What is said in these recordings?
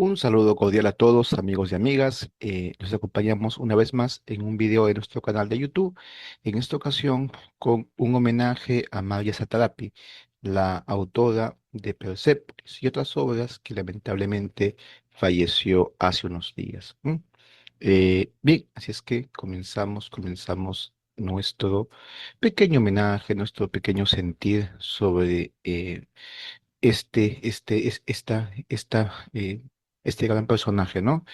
Un saludo cordial a todos, amigos y amigas. Los acompañamos una vez más en un video de nuestro canal de YouTube. En esta ocasión, con un homenaje a María Satarapi, la autora de Persépolis y otras obras que lamentablemente falleció hace unos días. Bien, así es que comenzamos nuestro pequeño homenaje, nuestro pequeño sentir sobre este gran personaje, ¿no?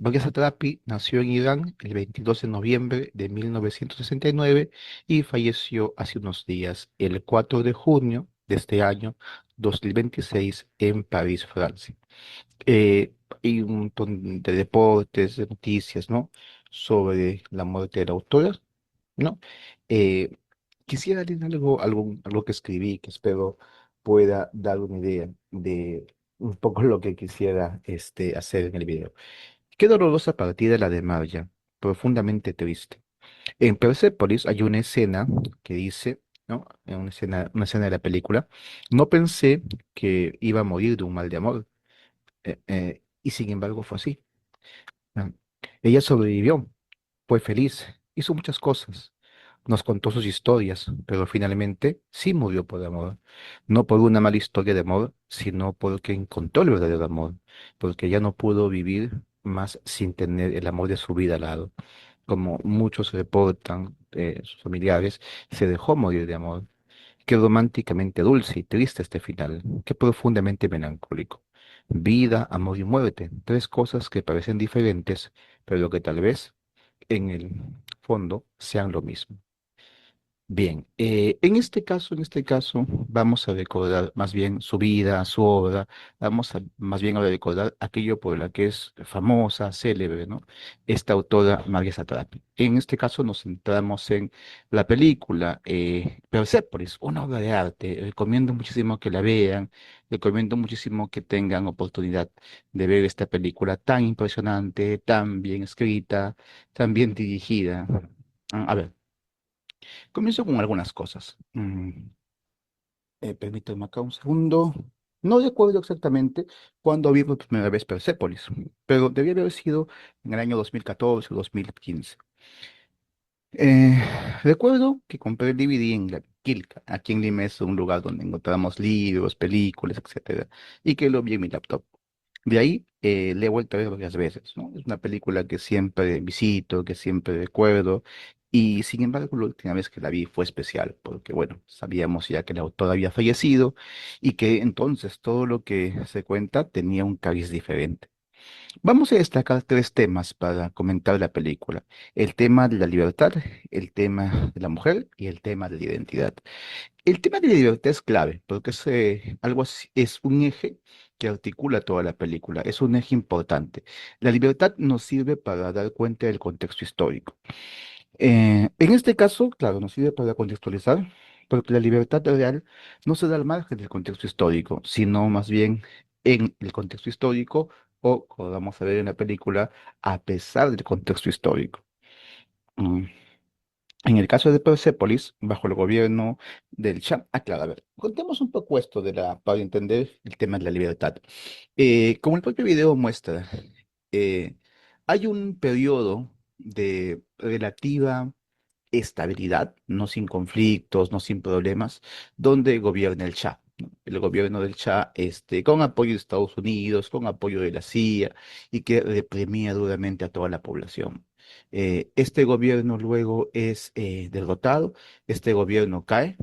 María Satrapi nació en Irán el 22 de noviembre de 1969 y falleció hace unos días, el 4 de junio de este año 2026 en París, Francia. Hay un montón de deportes, de noticias, ¿no? Sobre la muerte de la autora, ¿no? Eh, Quisiera leer algo que escribí que espero pueda dar una idea de un poco lo que quisiera hacer en el video. Qué dolorosa partida la de Marja, profundamente triste. En Persepolis hay una escena que dice, ¿no? En una escena de la película, no pensé que iba a morir de un mal de amor, y sin embargo fue así. ¿No? Ella sobrevivió, fue feliz, hizo muchas cosas, nos contó sus historias, pero finalmente sí murió por amor. No por una mala historia de amor, sino porque encontró el verdadero amor, porque ya no pudo vivir más sin tener el amor de su vida al lado. Como muchos reportan, sus familiares, se dejó morir de amor. Qué románticamente dulce y triste este final, qué profundamente melancólico. Vida, amor y muerte, tres cosas que parecen diferentes, pero que tal vez en el fondo sean lo mismo. Bien, en este caso, vamos a recordar más bien su vida, su obra, vamos a más bien a recordar aquello por la que es famosa, célebre, ¿no? Esta autora María Satrapi. En este caso nos centramos en la película Persépolis, una obra de arte. Recomiendo muchísimo que la vean, recomiendo muchísimo que tengan oportunidad de ver esta película tan impresionante, tan bien escrita, tan bien dirigida. A ver. Comienzo con algunas cosas. Permítame acá un segundo. No recuerdo exactamente cuándo vi por primera vez Persepolis, pero debía haber sido en el año 2014 o 2015. Eh, Recuerdo que compré el DVD en la Quilca. Aquí en Lima es un lugar donde encontramos libros, películas, etcétera, y que lo vi en mi laptop. De ahí le he vuelto a ver varias veces, ¿no? Es una película que siempre visito, que siempre recuerdo, y sin embargo la última vez que la vi fue especial, porque bueno, sabíamos ya que el autor había fallecido y que entonces todo lo que se cuenta tenía un cariz diferente. Vamos a destacar tres temas para comentar la película: el tema de la libertad, el tema de la mujer y el tema de la identidad. El tema de la libertad es clave, porque es algo así, es un eje que articula toda la película, es un eje importante. La libertad nos sirve para dar cuenta del contexto histórico. En este caso, claro, nos sirve para contextualizar, porque la libertad real no se da al margen del contexto histórico, sino más bien en el contexto histórico o, como vamos a ver en la película, a pesar del contexto histórico. Mm. En el caso de Persepolis, bajo el gobierno del Shah, claro, a ver, contemos un poco esto para entender el tema de la libertad. Como el propio video muestra, eh, hay un periodo de relativa estabilidad, no sin conflictos, no sin problemas, donde gobierna el Shah, ¿no? El gobierno del Shah, con apoyo de Estados Unidos, con apoyo de la CIA, y que reprimía duramente a toda la población. Este gobierno luego es derrotado, este gobierno cae,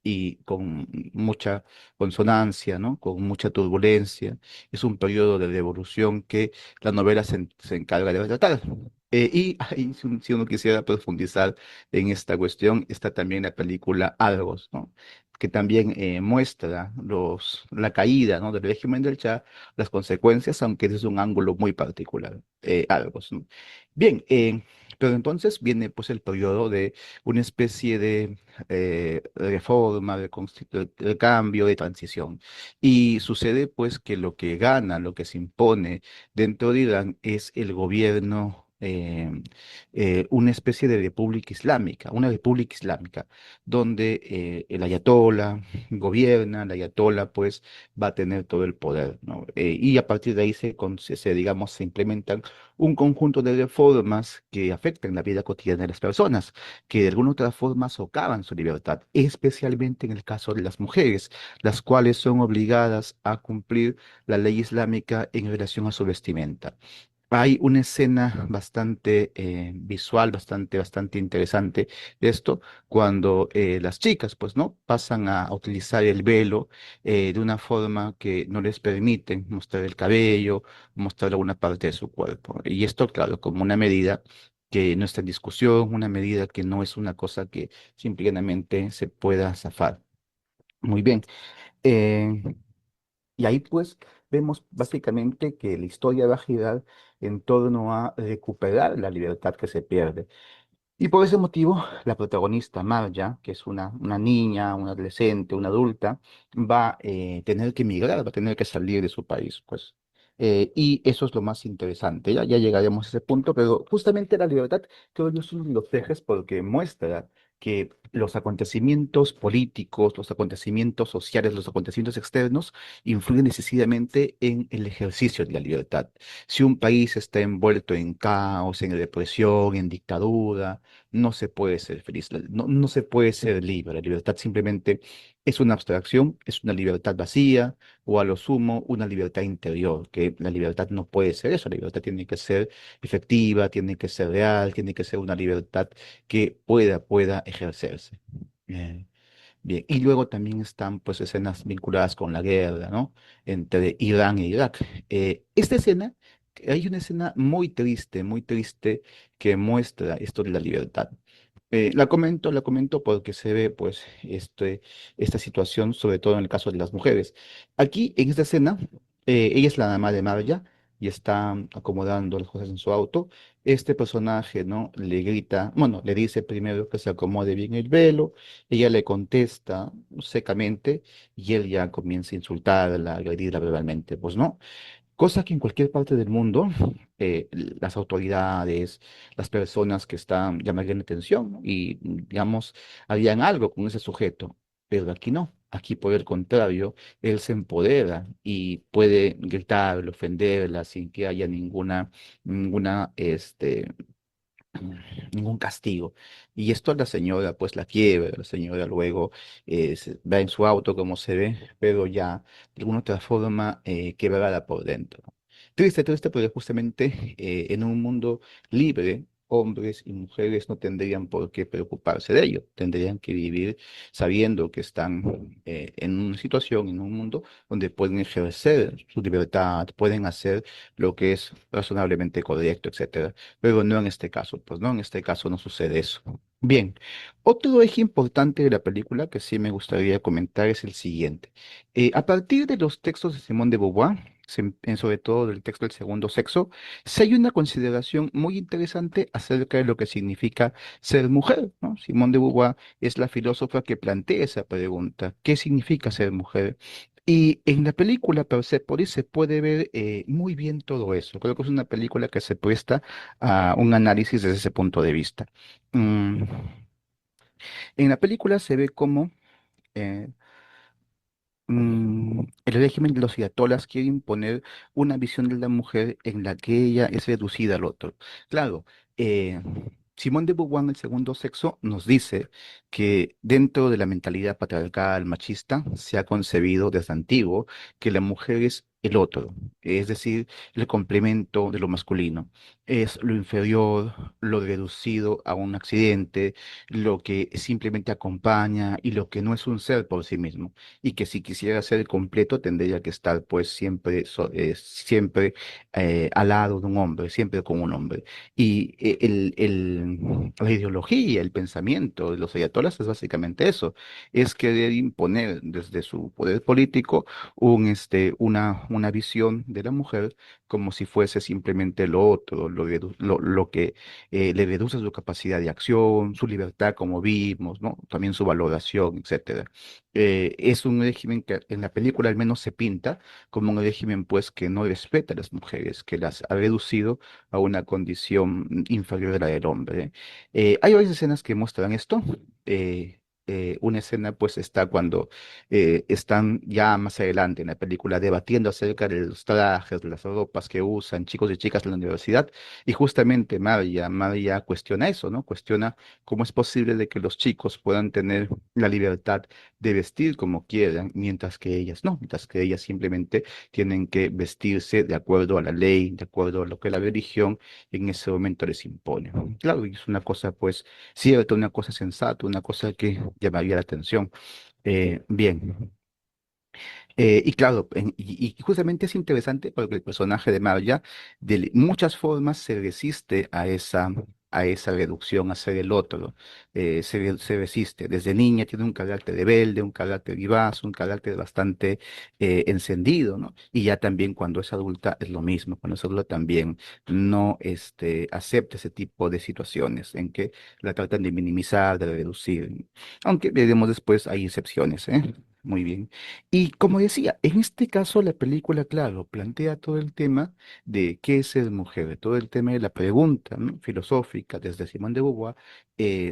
y con mucha consonancia, ¿no? Con mucha turbulencia. Es un periodo de revolución que la novela se encarga de retratar. Y ahí, si uno quisiera profundizar en esta cuestión, está también la película Argos, ¿no? Que también muestra la caída, ¿no? Del régimen del Shah, las consecuencias, aunque desde un ángulo muy particular. Argos, ¿no? Bien, pero entonces viene pues el periodo de una especie de reforma, de cambio, de transición. Y sucede pues que lo que gana, lo que se impone dentro de Irán es el gobierno eh, una especie de república islámica, una república islámica, donde el ayatollah gobierna, el ayatollah pues va a tener todo el poder, ¿no? Y a partir de ahí digamos, se implementan un conjunto de reformas que afectan la vida cotidiana de las personas, que de alguna u otra forma socavan su libertad, especialmente en el caso de las mujeres, las cuales son obligadas a cumplir la ley islámica en relación a su vestimenta. Hay una escena bastante visual, bastante interesante de esto, cuando las chicas, pues, ¿no? Pasan a utilizar el velo de una forma que no les permiten mostrar el cabello, mostrar alguna parte de su cuerpo. Y esto, claro, como una medida que no está en discusión, una medida que no es una cosa que simplemente se pueda zafar. Muy bien. Eh, y ahí pues vemos básicamente que la historia va a girar en torno a recuperar la libertad que se pierde. Y por ese motivo, la protagonista, Marja, que es una niña, una adolescente, una adulta, va a tener que emigrar, va a tener que salir de su país, pues. Y eso es lo más interesante. Ya llegaremos a ese punto, pero justamente la libertad creo yo es uno de los ejes porque muestra que los acontecimientos políticos, los acontecimientos sociales, los acontecimientos externos influyen decisivamente en el ejercicio de la libertad. Si un país está envuelto en caos, en represión, en dictadura, no se puede ser feliz, no se puede ser libre. La libertad simplemente es una abstracción, es una libertad vacía o a lo sumo una libertad interior, que la libertad no puede ser eso, la libertad tiene que ser efectiva, tiene que ser real, tiene que ser una libertad que pueda ejercerse. Eh, Bien, y luego también están pues escenas vinculadas con la guerra, ¿no? Entre Irán e Irak. Esta escena, hay una escena muy triste que muestra esto de la libertad. La comento porque se ve pues esta situación, sobre todo en el caso de las mujeres. Aquí en esta escena, ella es la mamá de Marja y está acomodando las cosas en su auto. Este personaje, ¿no? Le grita, bueno, le dice primero que se acomode bien el velo, ella le contesta secamente y él ya comienza a insultarla, a agredirla verbalmente, pues no. Cosa que en cualquier parte del mundo, las autoridades, las personas que están llamarían la atención y, digamos, harían algo con ese sujeto. Pero aquí no. Aquí, por el contrario, él se empodera y puede gritarle, ofenderla sin que haya ninguna, ningún castigo. Y esto la señora pues la quiebra, la señora luego va en su auto como se ve, pero ya de alguna otra forma quebrada por dentro. Triste, porque justamente en un mundo libre, hombres y mujeres no tendrían por qué preocuparse de ello, tendrían que vivir sabiendo que están en una situación, en un mundo donde pueden ejercer su libertad, pueden hacer lo que es razonablemente correcto, etcétera, pero no en este caso, pues no, en este caso no sucede eso. Bien, otro eje importante de la película que sí me gustaría comentar es el siguiente. A partir de los textos de Simone de Beauvoir, sobre todo del texto del segundo sexo, sí hay una consideración muy interesante acerca de lo que significa ser mujer, ¿no? Simone de Beauvoir es la filósofa que plantea esa pregunta, ¿qué significa ser mujer? Y en la película Persepolis se puede ver muy bien todo eso. Creo que es una película que se presta a un análisis desde ese punto de vista. Mm, En la película se ve cómo eh, el régimen de los ayatolas quiere imponer una visión de la mujer en la que ella es reducida al otro. Claro, eh, Simón de Beauvoir en el segundo sexo nos dice que dentro de la mentalidad patriarcal machista se ha concebido desde antiguo que la mujer es el otro, es decir, el complemento de lo masculino. Es lo inferior, lo reducido a un accidente, lo que simplemente acompaña y lo que no es un ser por sí mismo y que si quisiera ser completo tendría que estar pues siempre, siempre al lado de un hombre, siempre con un hombre. Y la ideología, el pensamiento de los ayatolas es básicamente eso, es querer imponer desde su poder político una visión de la mujer como si fuese simplemente lo otro, lo que le reduce su capacidad de acción, su libertad, como vimos, ¿no? También su valoración, etcétera. Es un régimen que en la película al menos se pinta como un régimen, pues, que no respeta a las mujeres, que las ha reducido a una condición inferior a la del hombre. Hay varias escenas que muestran esto. Una escena pues está cuando están ya más adelante en la película debatiendo acerca de los trajes, de las ropas que usan chicos y chicas en la universidad y justamente María cuestiona eso, ¿no? Cuestiona cómo es posible de que los chicos puedan tener la libertad de vestir como quieran, mientras que ellas no, mientras que ellas simplemente tienen que vestirse de acuerdo a la ley, de acuerdo a lo que la religión en ese momento les impone. Claro, y es una cosa pues cierta, una cosa sensata, una cosa que llamaría la atención. Bien. Y claro, y justamente es interesante porque el personaje de Marja de muchas formas se resiste a esa reducción, a ser el otro. Se resiste. Desde niña tiene un carácter rebelde, un carácter vivaz, un carácter bastante encendido, ¿no? Y ya también cuando es adulta es lo mismo. Cuando es adulta también no acepta ese tipo de situaciones en que la tratan de minimizar, de reducir. Aunque veremos después hay excepciones, ¿eh? Muy bien. Y como decía, en este caso la película, claro, plantea todo el tema de qué es ser mujer, todo el tema de la pregunta, ¿no? Filosófica desde Simone de Beauvoir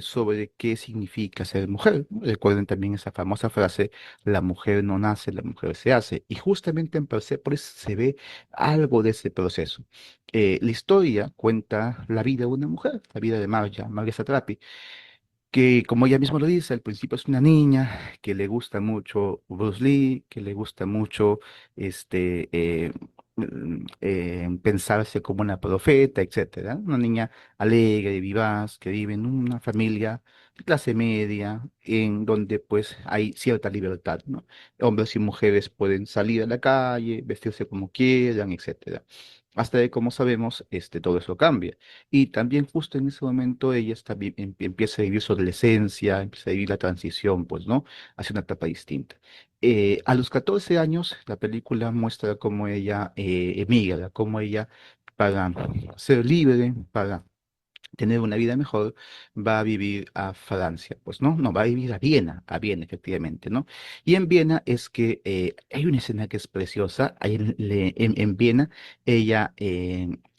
sobre qué significa ser mujer, ¿no? Recuerden también esa famosa frase, la mujer no nace, la mujer se hace. Y justamente en Persépolis se ve algo de ese proceso. La historia cuenta la vida de una mujer, la vida de Marja Satrapi, que como ella misma lo dice, al principio es una niña que le gusta mucho Bruce Lee, que le gusta mucho este, pensarse como una profeta, etcétera. Una niña alegre, vivaz, que vive en una familia de clase media, en donde pues hay cierta libertad, ¿no? Hombres y mujeres pueden salir a la calle, vestirse como quieran, etcétera. Hasta de como sabemos, todo eso cambia. Y también justo en ese momento ella empieza a vivir su adolescencia, empieza a vivir la transición, pues, ¿no? Hacia una etapa distinta. A los 14 años, la película muestra cómo ella emigra, cómo ella, para ser libre, para tener una vida mejor, va a vivir a Francia, pues no, no, va a vivir a Viena, efectivamente, ¿no? Y en Viena es que hay una escena que es preciosa, ahí en Viena ella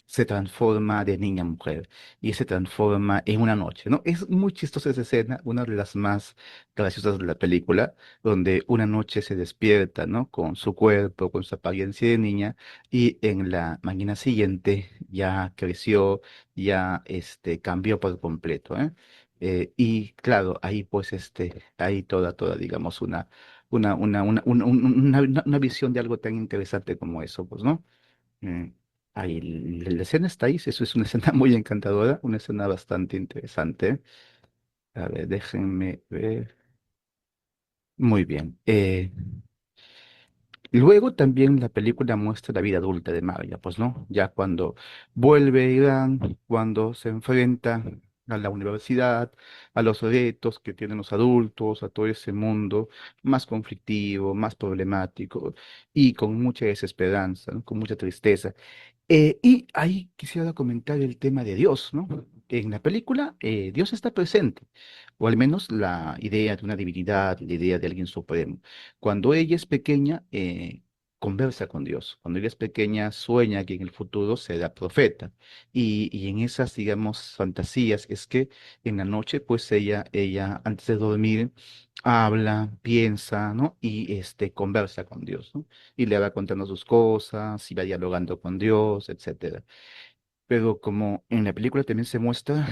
se transforma de niña a mujer y se transforma en una noche, ¿no? Es muy chistosa esa escena, una de las más graciosas de la película, donde una noche se despierta, ¿no? Con su cuerpo, con su apariencia de niña y en la mañana siguiente ya creció, ya cambió por completo, ¿eh? Y claro, ahí pues ahí toda, digamos, una visión de algo tan interesante como eso, pues, ¿no? Eh, Ahí la escena está ahí, eso es una escena muy encantadora, una escena bastante interesante. A ver, déjenme ver. Muy bien. Luego también la película muestra la vida adulta de Maria, pues no, ya cuando vuelve a Irán, cuando se enfrenta a la universidad, a los retos que tienen los adultos, a todo ese mundo más conflictivo, más problemático y con mucha desesperanza, ¿no? Con mucha tristeza. Y ahí quisiera comentar el tema de Dios, ¿no? En la película, Dios está presente, o al menos la idea de una divinidad, la idea de alguien supremo. Cuando ella es pequeña, conversa con Dios. Cuando ella es pequeña, sueña que en el futuro será profeta. Y en esas, digamos, fantasías es que en la noche, pues ella antes de dormir, habla, piensa, ¿no? Y conversa con Dios, ¿no? Y le va contando sus cosas, y va dialogando con Dios, etcétera. Pero como en la película también se muestra,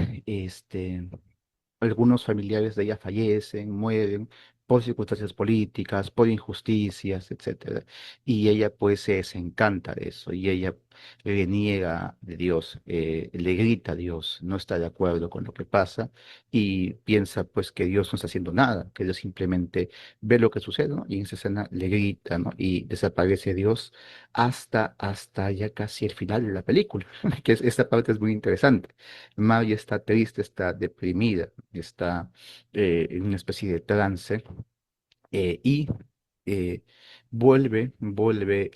algunos familiares de ella fallecen, mueren por circunstancias políticas, por injusticias, etcétera. Y ella pues se desencanta de eso y ella le niega de Dios, le grita a Dios, no está de acuerdo con lo que pasa y piensa pues que Dios no está haciendo nada, que Dios simplemente ve lo que sucede, ¿no? Y en esa escena le grita, ¿no? Y desaparece Dios hasta ya casi el final de la película, esta parte es muy interesante. María está triste, está deprimida, está en una especie de trance y vuelve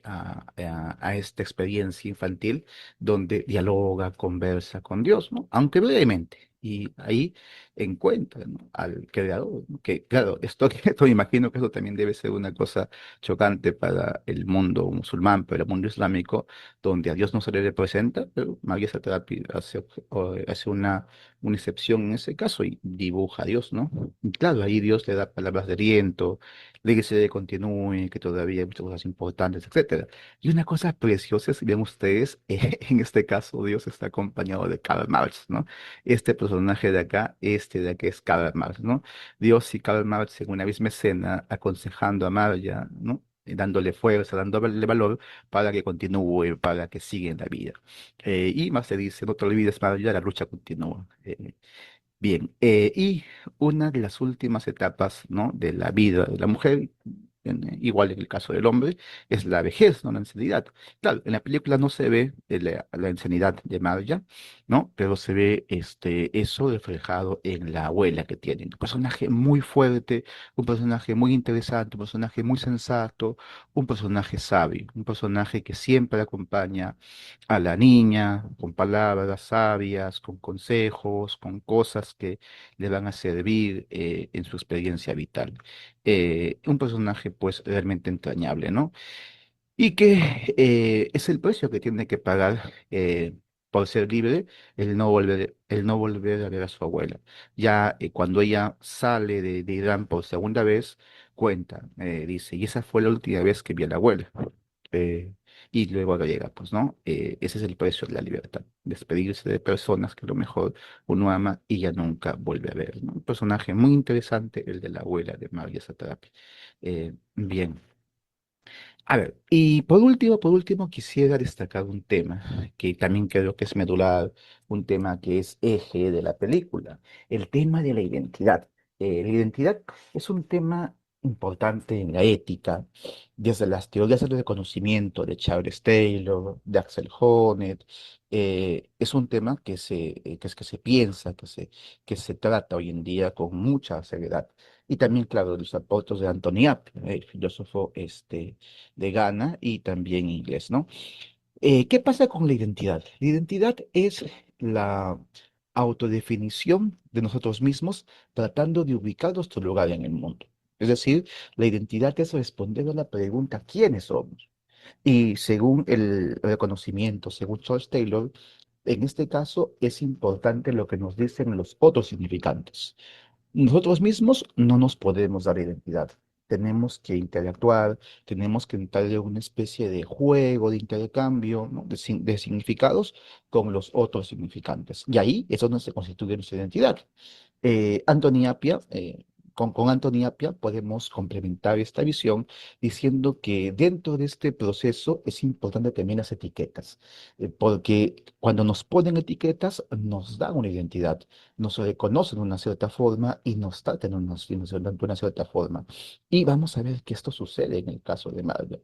a esta experiencia infantil donde dialoga, conversa con Dios, ¿no? Aunque brevemente. Y ahí encuentra, ¿no? Al creador, ¿no? Que claro, esto me imagino que eso también debe ser una cosa chocante para el mundo musulmán, pero el mundo islámico, donde a Dios no se le representa, pero María Satrapi hace una excepción en ese caso y dibuja a Dios, ¿no? Y claro, ahí Dios le da palabras de aliento, le dice que continúe, que todavía hay muchas cosas importantes, etcétera. Y una cosa preciosa, si ven ustedes, en este caso Dios está acompañado de Karl Marx, ¿no? Este personaje de acá, este de aquí es Karl Marx, ¿no? Dios y Karl Marx en una misma escena aconsejando a Marja, ¿no? Dándole fuerza, dándole valor para que continúe, para que siga en la vida. Y más se dice, no te olvides, Marja, la lucha continúa. Bien, y una de las últimas etapas, ¿no? De la vida de la mujer, igual en el caso del hombre, es la vejez, ¿no? La ancianidad. Claro, en la película no se ve la ancianidad de Marja, ¿no? Pero se ve eso reflejado en la abuela que tiene. Un personaje muy fuerte, un personaje muy interesante, un personaje muy sensato, un personaje sabio, un personaje que siempre acompaña a la niña con palabras sabias, con consejos, con cosas que le van a servir en su experiencia vital. Un personaje pues realmente entrañable, ¿no? Y que es el precio que tiene que pagar por ser libre, el no volver a ver a su abuela. Ya cuando ella sale de Irán por segunda vez, cuenta, dice, y esa fue la última vez que vi a la abuela. Eh, y luego agrega, pues, ¿no? Ese es el precio de la libertad, despedirse de personas que a lo mejor uno ama y ya nunca vuelve a ver, ¿no? Un personaje muy interesante, el de la abuela de María Satrapi. Bien. A ver, y por último, quisiera destacar un tema que también creo que es medular, un tema que es eje de la película, el tema de la identidad. La identidad es un tema importante en la ética, desde las teorías del reconocimiento de Charles Taylor, de Axel Honneth, es un tema que se piensa, que se trata hoy en día con mucha seriedad. Y también, claro, los aportes de Anthony Appiah, el filósofo de Ghana y también inglés, ¿no? ¿Qué pasa con la identidad? La identidad es la autodefinición de nosotros mismos tratando de ubicar nuestro lugar en el mundo. Es decir, la identidad es responder a la pregunta ¿quiénes somos? Y según el reconocimiento, según Charles Taylor, en este caso es importante lo que nos dicen los otros significantes. Nosotros mismos no nos podemos dar identidad. Tenemos que interactuar, tenemos que entrar en una especie de juego, de intercambio, ¿no? de significados con los otros significantes. Y ahí es donde se constituye nuestra identidad. Anthony Appiah, con Anthony Appiah podemos complementar esta visión diciendo que dentro de este proceso es importante también las etiquetas, porque cuando nos ponen etiquetas nos dan una identidad, nos reconocen de una cierta forma y nos tratan de una cierta forma. Y vamos a ver que esto sucede en el caso de Margaret.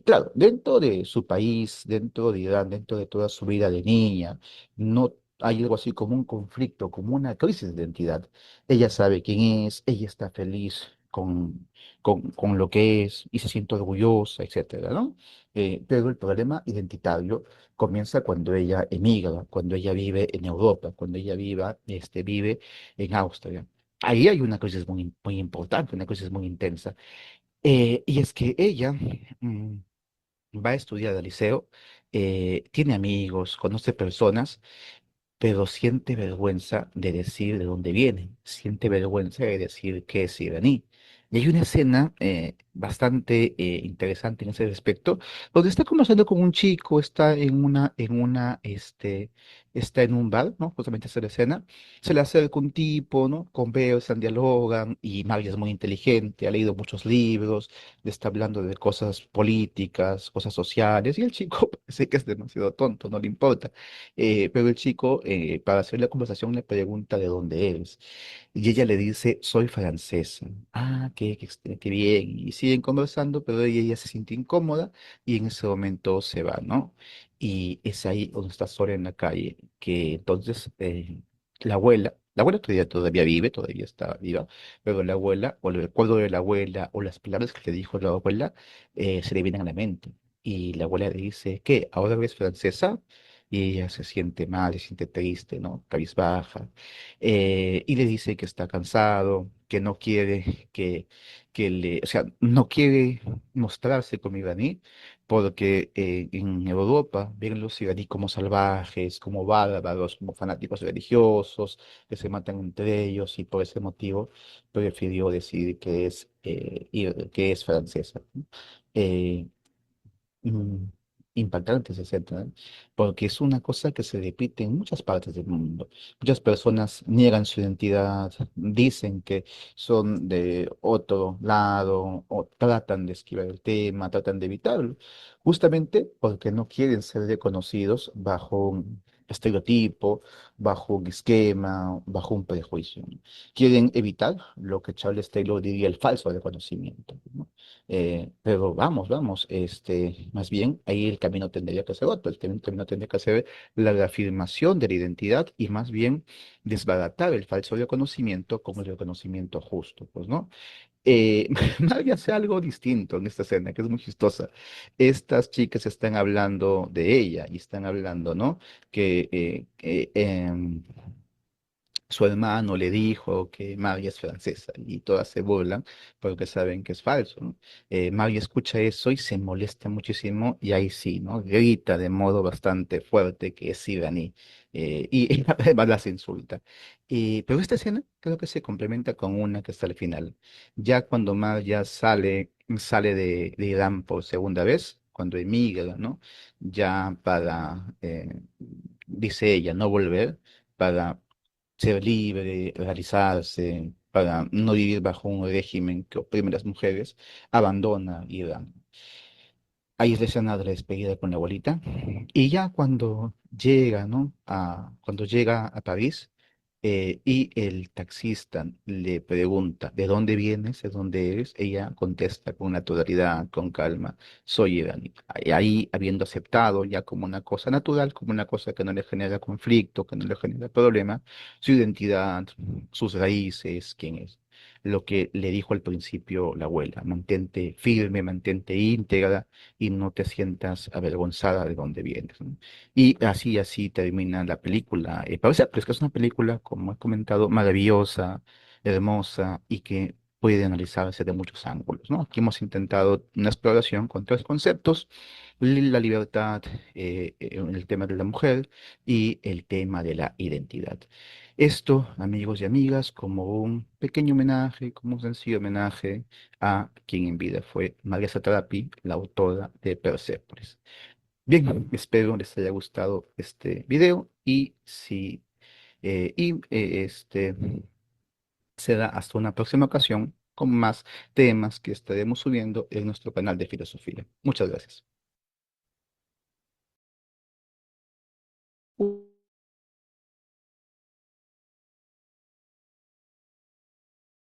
Claro, dentro de su país, dentro de Irán, dentro de toda su vida de niña, no hay algo así como un conflicto, como una crisis de identidad. Ella sabe quién es, ella está feliz con lo que es y se siente orgullosa, etcétera, ¿no? Pero el problema identitario comienza cuando ella emigra, cuando ella vive en Europa, cuando ella vive en Austria. Ahí hay una crisis muy, muy importante, una crisis muy intensa. Y es que ella mm, va a estudiar al liceo, tiene amigos, conoce personas, pero siente vergüenza de decir de dónde viene, siente vergüenza de decir que es iraní. Y hay una escena bastante interesante en ese respecto, donde está conversando con un chico, está en un bar, ¿no? Justamente esa es la escena, se le acerca un tipo, ¿no? Conversan, dialogan, y Mario es muy inteligente, ha leído muchos libros, le está hablando de cosas políticas, cosas sociales, y el chico parece que es demasiado tonto, no le importa. Pero el chico, para hacer la conversación, le pregunta de dónde eres. Y ella le dice, soy francesa. Ah, qué bien. Y siguen conversando, pero ella se siente incómoda y en ese momento se va, ¿no? Y es ahí donde está sola en la calle, que entonces la abuela La abuela todavía vive, todavía está viva, pero la abuela, o el recuerdo de la abuela, o las palabras que le dijo la abuela, se le vienen a la mente. Y la abuela le dice, ¿qué? ¿Ahora eres francesa? Y ella se siente mal, se siente triste, ¿no? Cabizbaja. Y le dice que está cansado, que no quiere o sea, no quiere mostrarse como iraní, porque en Europa ven los iraní como salvajes, como bárbaros, como fanáticos religiosos que se matan entre ellos y por ese motivo prefirió decir que es francesa, ¿no? Eh, mm, Impactante ese centro, ¿eh? Porque es una cosa que se repite en muchas partes del mundo. Muchas personas niegan su identidad, dicen que son de otro lado o tratan de esquivar el tema, tratan de evitarlo, justamente porque no quieren ser reconocidos bajo un estereotipo, bajo un esquema, bajo un prejuicio, ¿no? Quieren evitar lo que Charles Taylor diría el falso reconocimiento, ¿no? Pero vamos, más bien ahí el camino tendría que ser otro, camino tendría que ser la reafirmación de la identidad y más bien desbaratar el falso reconocimiento con el reconocimiento justo, pues, ¿no? María hace algo distinto en esta escena, que es muy chistosa. Estas chicas están hablando de ella y están hablando, ¿no? Que su hermano le dijo que María es francesa y todas se burlan porque saben que es falso, ¿no? María escucha eso y se molesta muchísimo y ahí sí, ¿no? Grita de modo bastante fuerte que es iraní y además las insulta. Pero esta escena creo que se complementa con una que está al final. Ya cuando María sale de Irán por segunda vez, cuando emigra, ¿no? Ya dice ella, no volver para ser libre, realizarse, para no vivir bajo un régimen que oprime a las mujeres, abandona Irán. Ahí es la escena de la despedida con la abuelita. Y ya cuando llega, ¿no? Cuando llega a París y el taxista le pregunta, ¿de dónde vienes? ¿De dónde eres? Ella contesta con naturalidad, con calma, soy iraní. Ahí, habiendo aceptado ya como una cosa natural, como una cosa que no le genera conflicto, que no le genera problema, su identidad, sus raíces, quién es. Lo que le dijo al principio la abuela, mantente firme, mantente íntegra y no te sientas avergonzada de dónde vienes, ¿no? Y así termina la película. Parece pero es que es una película, como he comentado, maravillosa, hermosa y que puede analizarse de muchos ángulos, ¿no? Aquí hemos intentado una exploración con tres conceptos: la libertad, el tema de la mujer y el tema de la identidad. Esto, amigos y amigas, como un pequeño homenaje, como un sencillo homenaje a quien en vida fue María Satrapi, la autora de Persépolis. Bien, espero les haya gustado este video y si y será hasta una próxima ocasión con más temas que estaremos subiendo en nuestro canal de filosofía. Muchas gracias.